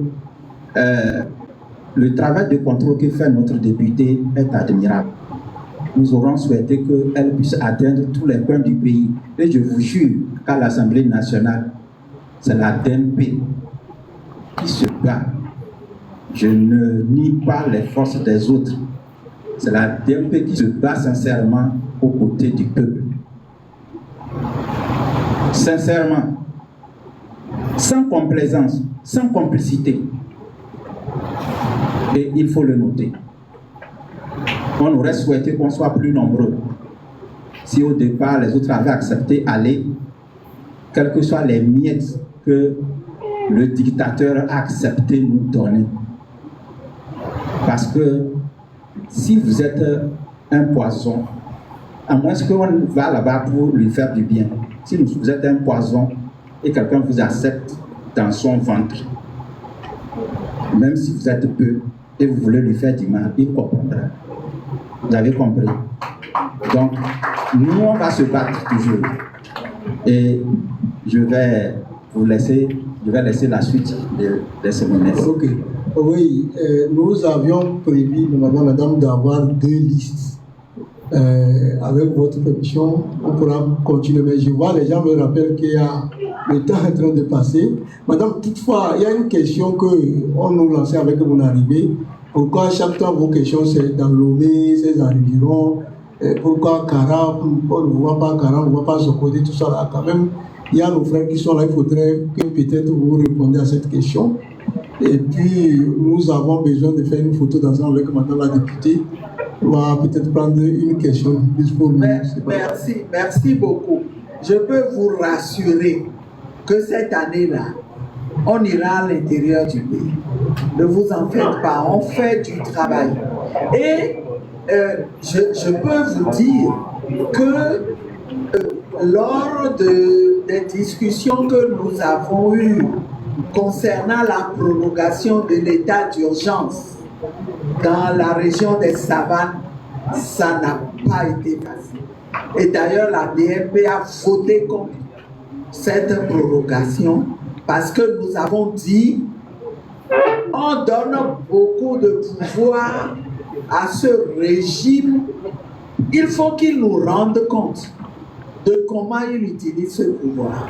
Speaker 10: le travail de contrôle que fait notre député est admirable. Nous aurons souhaité qu'elle puisse atteindre tous les points du pays. Et je vous jure qu'à l'Assemblée nationale, c'est la DNP qui se bat. Je ne nie pas les forces des autres. C'est la DNP qui se bat sincèrement aux côtés du peuple. Sincèrement, sans complaisance, sans complicité. Et il faut le noter. On aurait souhaité qu'on soit plus nombreux. Si au départ les autres avaient accepté aller, quelles que soient les miettes que le dictateur a accepté nous donner. Parce que si vous êtes un poison, à moins qu'on va là-bas pour lui faire du bien, si vous êtes un poison et quelqu'un vous accepte dans son ventre, même si vous êtes peu et vous voulez lui faire du mal, il comprendra. Vous avez compris? Donc, nous, on va se battre toujours. Et je vais vous laisser, la suite de ce séminaire.
Speaker 2: Ok. Oui, nous avions prévu, madame, d'avoir 2 listes. Avec votre permission, on pourra continuer. Mais je vois, les gens me rappellent qu'il y a le temps en train de passer. Madame, toutefois, il y a une question qu'on nous lançait avec mon arrivée. Pourquoi chaque temps vos questions, c'est dans Lomé, c'est environs? Pourquoi Kara, on ne voit pas Kara, on ne voit pas Sokodé, tout ça là. Quand même, il y a nos frères qui sont là, il faudrait que peut-être vous répondiez à cette question. Et puis, nous avons besoin de faire une photo d'ensemble avec madame la députée. On va peut-être prendre une question plus pour nous.
Speaker 9: Merci beaucoup. Je peux vous rassurer que cette année-là, on ira à l'intérieur du pays. Ne vous en faites pas, on fait du travail. Et je peux vous dire que lors des discussions que nous avons eues concernant la prolongation de l'état d'urgence dans la région des savanes, ça n'a pas été facile. Et d'ailleurs, la DNP a voté contre cette prolongation parce que nous avons dit on donne beaucoup de pouvoir à ce régime. Il faut qu'il nous rende compte de comment il utilise ce pouvoir.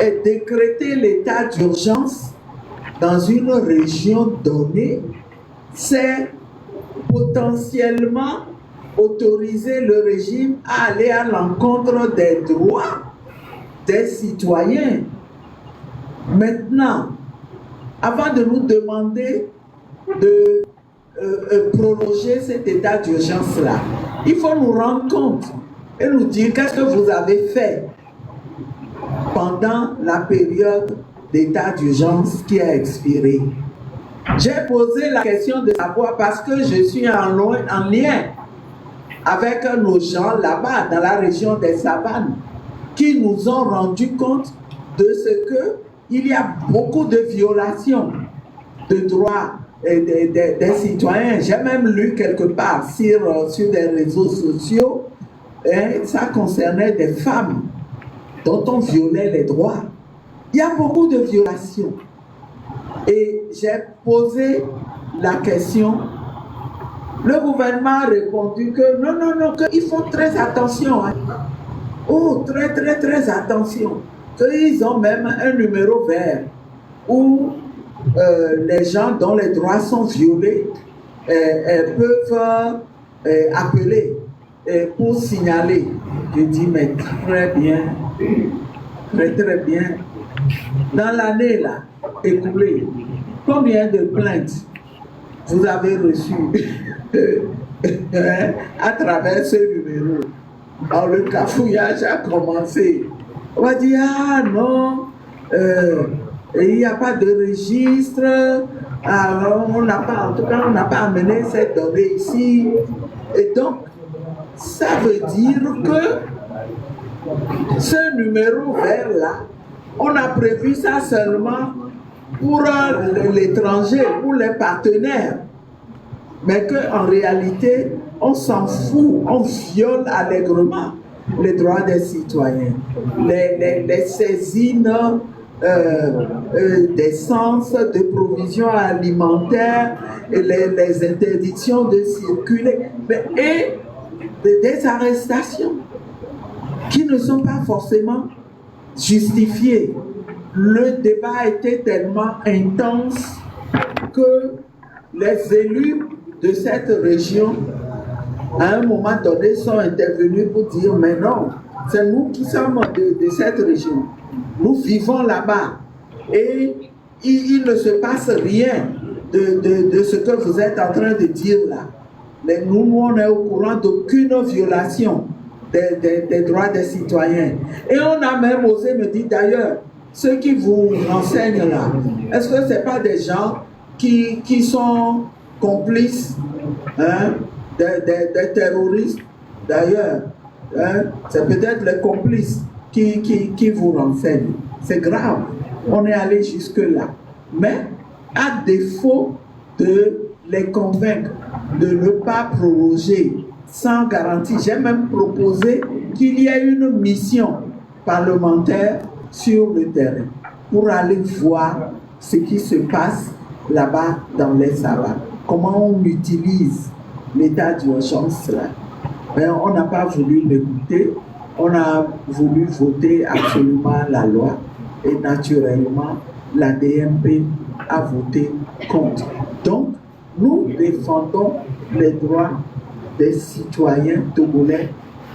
Speaker 9: Et décréter l'état d'urgence dans une région donnée, c'est potentiellement autoriser le régime à aller à l'encontre des droits des citoyens. Maintenant, avant de nous demander de prolonger cet état d'urgence-là, il faut nous rendre compte et nous dire qu'est-ce que vous avez fait pendant la période d'état d'urgence qui a expiré. J'ai posé la question de savoir parce que je suis en lien avec nos gens là-bas dans la région des savanes qui nous ont rendu compte de ce que il y a beaucoup de violations de droits des citoyens. J'ai même lu quelque part sur des réseaux sociaux, ça concernait des femmes dont on violait les droits. Il y a beaucoup de violations. Et j'ai posé la question. Le gouvernement a répondu que non, qu'il faut très attention. Hein. Oh, très attention. Qu'ils ont même un numéro vert où les gens dont les droits sont violés peuvent appeler pour signaler. Je dis, mais très bien. Dans l'année là, écoulée, combien de plaintes vous avez reçues à travers ce numéro? Alors le cafouillage a commencé. On va dire, ah non, Et il n'y a pas de registre. Alors, on n'a pas, en tout cas, on n'a pas amené cette donnée ici. Et donc, ça veut dire que ce numéro vert là, on a prévu ça seulement pour l'étranger, pour les partenaires. Mais qu'en réalité, on s'en fout, on viole allègrement les droits des citoyens. Les saisines d'essence, de provisions alimentaires, et les interdictions de circuler, et des arrestations qui ne sont pas forcément justifiées. Le débat était tellement intense que les élus de cette région, à un moment donné, sont intervenus pour dire mais non, c'est nous qui sommes de cette région. Nous vivons là-bas et il ne se passe rien de ce que vous êtes en train de dire là. Mais nous, on est au courant d'aucune violation des droits des citoyens. Et on a même osé me dire d'ailleurs, ceux qui vous renseignent là, est-ce que ce n'est pas des gens qui sont complices des terroristes? D'ailleurs, c'est peut-être les complices qui vous renseignent. C'est grave. On est allé jusque-là. Mais à défaut de les convaincre de ne pas proroger sans garantie, j'ai même proposé qu'il y ait une mission parlementaire sur le terrain pour aller voir ce qui se passe là-bas dans les sabbats. Comment on utilise l'état d'urgence là. Mais on n'a pas voulu l'écouter. On a voulu voter absolument la loi et naturellement la DMP a voté contre. Donc, nous défendons les droits des citoyens togolais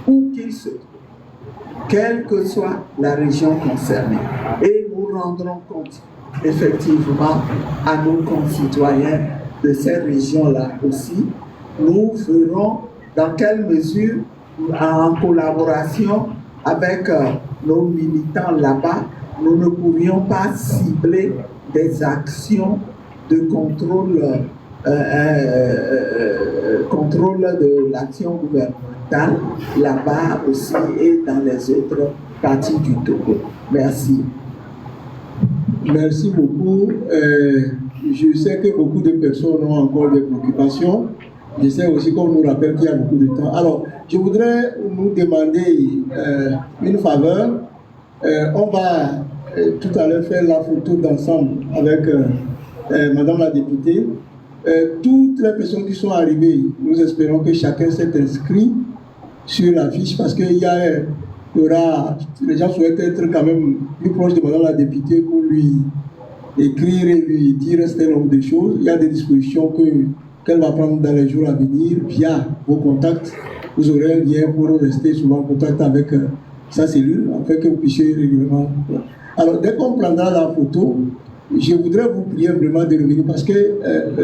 Speaker 9: où qu'ils se trouvent, quelle que soit la région concernée. Et nous rendrons compte effectivement à nos concitoyens de ces régions-là aussi. Nous verrons dans quelle mesure, en collaboration avec nos militants là-bas, nous ne pourrions pas cibler des actions de contrôle de l'action gouvernementale là-bas aussi et dans les autres parties du Togo. Merci.
Speaker 2: Merci beaucoup. Je sais que beaucoup de personnes ont encore des préoccupations. Je sais aussi qu'on nous rappelle qu'il y a beaucoup de temps. Alors, je voudrais nous demander une faveur. On va tout à l'heure faire la photo d'ensemble avec Madame la députée. Toutes les personnes qui sont arrivées, nous espérons que chacun s'est inscrit sur la fiche parce qu'il y aura, les gens souhaitent être quand même plus proches de Madame la députée pour lui écrire et lui dire un certain nombre de choses. Il y a des dispositions qu'elle va prendre dans les jours à venir via vos contacts. Vous aurez un lien pour rester souvent en contact avec sa cellule afin que vous puissiez régulièrement. Alors, dès qu'on prendra la photo, je voudrais vous prier vraiment de revenir parce que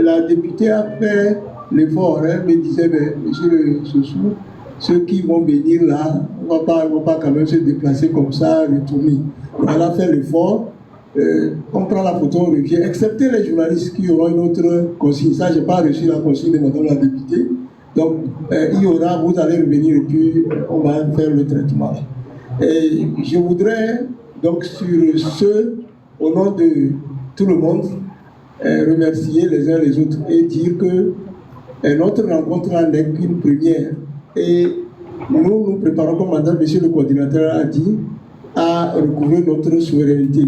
Speaker 2: la députée a fait l'effort. Elle me disait, monsieur Soussou, ceux qui vont venir là, on ne va pas quand même se déplacer comme ça, retourner. Elle a fait l'effort. On prend la photo, on revient, excepté les journalistes qui auront une autre consigne. Ça, je n'ai pas reçu la consigne de Madame la députée. Donc, il y aura, vous allez revenir et puis on va faire le traitement. Et je voudrais, donc, sur ce, au nom de tout le monde, remercier les uns les autres et dire que notre rencontre là n'est qu'une première. Et nous préparons, comme Madame, Monsieur le coordinateur a dit, à recouvrir notre souveraineté.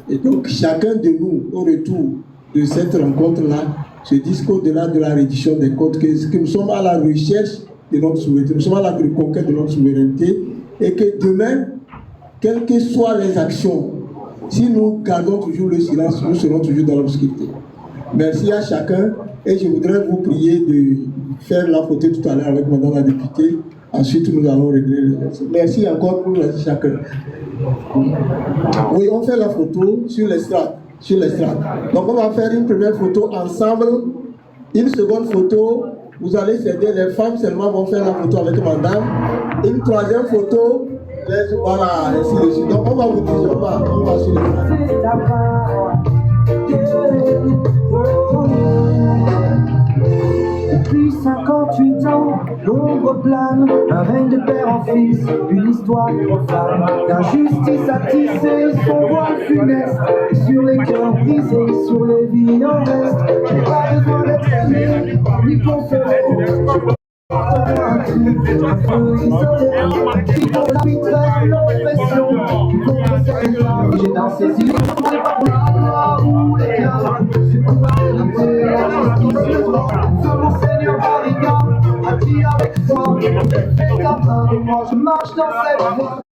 Speaker 2: Et donc, chacun de nous, au retour de cette rencontre-là, se dit qu'au-delà de la reddition des comptes, que nous sommes à la recherche de notre souveraineté, nous sommes à la reconquête de notre souveraineté, et que demain, quelles que soient les actions, si nous gardons toujours le silence, nous serons toujours dans l'obscurité. Merci à chacun, et je voudrais vous prier de faire la photo tout à l'heure avec Madame la députée. Ensuite, nous allons régler les questions. Merci encore pour chacun. Oui, on fait la photo sur l'estrade. Donc, on va faire une première photo ensemble. Une seconde photo, vous allez céder. Les femmes seulement vont faire la photo avec madame. Une troisième photo, Voilà, ainsi de suite. Donc on va vous dire, on va sur le
Speaker 11: Depuis 58 ans, l'ombre plane, un règne de père en fils, une histoire profane. L'injustice a tissé son voile funeste, et sur les cœurs brisés, sur les vies en reste. J'ai pas besoin d'être aimé, ni consolé. Un feu isolé, qui pour l'arbitraire, l'oppression, contre cette lame. J'ai dans ses yeux, la ou les gars, c'est pour la vérité, la justice, le droit. Sur mon Seigneur Barriga, a dit avec foi, fais ta main, moi je marche dans cette voie.